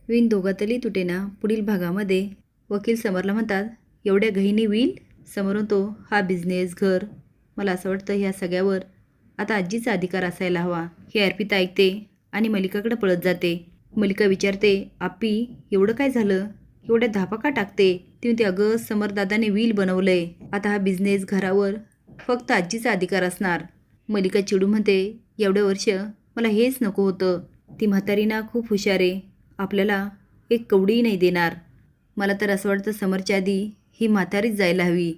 विण दोघातली तुटेना पुढील भागामध्ये वकील समरला म्हणतात, एवढ्या घाईने होईल? समोर म्हणतो, हा बिझनेस, घर, मला असं वाटतं ह्या सगळ्यावर आता आजीचा अधिकार असायला हवा. हे अर्पिता ऐकते आणि मलिकाकडे पळत जाते. मलिका विचारते, आप्पी एवढं काय झालं? एवढ्या धापा का टाकते? ती म्हणते, अगं समरदादाने विल बनवलंय, आता हा बिझनेस घरावर फक्त आजीचा अधिकार असणार. मलिका चिडून म्हणते, एवढं वर्ष मला हेच नको होतं. ती म्हातारी ना खूप हुशार आहे, आपल्याला एक कवडीही नाही देणार. मला तर असं वाटतं समरच्या आधी ही म्हातारीच जायला हवी.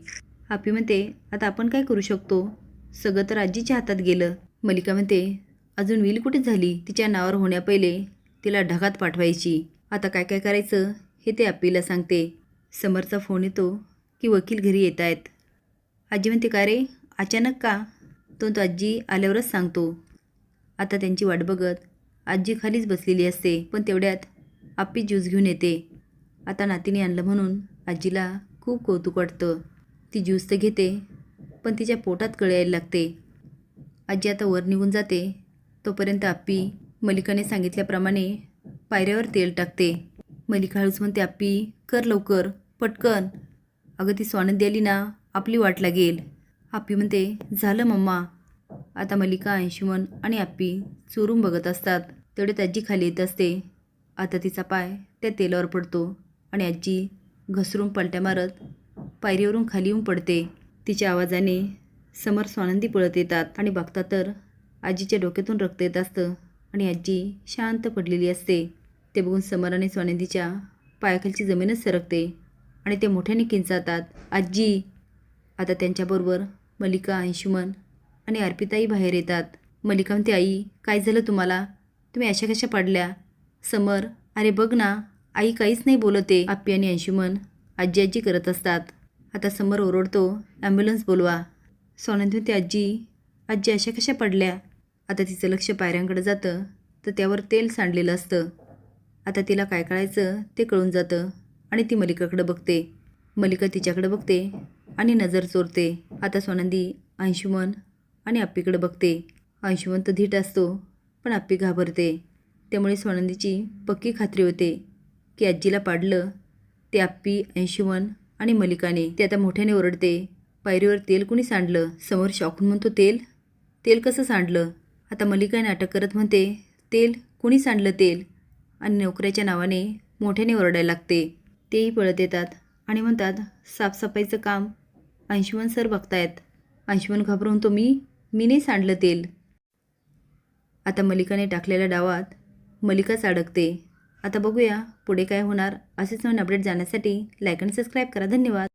आप्पी म्हणते, आता आपण काय करू शकतो? सगळं तर आजीच्या हातात गेलं. मलिका म्हणते, अजून विल कुठे झाली? तिच्या नावावर होण्या पहिले तिला ढगात पाठवायची. आता काय काय करायचं हे ते आप्पीला सांगते. समरचा फोन येतो की वकील घरी येत आहेत. आजी म्हणते, का रे अचानक का? तो आजी आल्यावरच सांगतो. आता त्यांची वाट बघत आजी खालीच बसलेली असते, पण तेवढ्यात आप्पी ज्यूस घेऊन येते. आता नातीने आणलं म्हणून आजीला खूप कौतुक वाटतं. ती ज्यूस तर घेते, पण तिच्या पोटात कळ यायला लागते. आजी आता वर निघून जाते. तोपर्यंत आप्पी मलिकाने सांगितल्याप्रमाणे पायऱ्यावर तेल टाकते. मलिका हळूच म्हणते, आप्पी कर लवकर, पटकन. अगं ती स्वानंदी आली ना, आपली वाट लागेल. आप्पी म्हणते, झालं मम्मा. आता मलिका, अंशुमन आणि आप्पी चोरून बघत असतात. तेवढ्यात आजी खाली येत असते. आता तिचा पाय त्या तेलावर पडतो आणि आजी घसरून पलट्या मारत पायरीवरून खाली येऊन पडते. तिच्या आवाजाने समर स्वानंदी पळत येतात आणि बघतात तर आजीच्या डोक्यातून रक्त येत असतं आणि आजी शांत पडलेली असते. ते बघून समर आणि स्वानंदीच्या पायाखालची जमीनच सरकते आणि ते मोठ्याने किंचाळतात, आजी. आता त्यांच्याबरोबर मलिका, अंशुमन आणि अर्पिताही बाहेर येतात. मलिका म्हणते, आई काय झालं तुम्हाला? तुम्ही अशा कशा पडल्या? समर, अरे बघ ना, आई काहीच नाही बोलते. आप्पी आणि अंशुमन आजी आजी करत असतात. आता समर ओरडतो, ॲम्ब्युलन्स बोलवा. स्वानंदी म्हणते, आजी अशा कशा पडल्या? आता तिचं लक्ष पायऱ्यांकडे जातं तर त्यावर तेल सांडलेलं असतं. आता तिला काय कळायचं ते कळून जातं आणि ती मलिकाकडे बघते. मलिका तिच्याकडे बघते आणि नजर चोरते. आता स्वानंदी अंशुमन आणि आप्पीकडे बघते. अंशुमन तर धीट असतो, पण आप्पी घाबरते. त्यामुळे स्वानंदीची पक्की खात्री होते की आजीला पाडलं ते आप्पी, अंशुमन आणि मलिकाने. ते आता मोठ्याने ओरडते, पायरीवर तेल कुणी सांडलं? समोर शॉकून म्हणतो, तेल? तेल कसं सांडलं? आता मलिका नाटक करत म्हणते, तेल कुणी सांडलं तेल? आणि नोकऱ्याच्या नावाने मोठ्याने ओरडायला लागते. तेही पळत येतात आणि म्हणतात, साफसफाईचं काम अंशुमन सर बघतायत. अंशुमन घाबरून म्हणतो, मी नाही सांडलं तेल. आता मलिकाने टाकलेल्या डावात मलिकाच अडकते. आता बघूया पुढे काय होणार. असेच नवीन अपडेट जाण्यासाठी लाईक आणि सबस्क्राईब करा. धन्यवाद.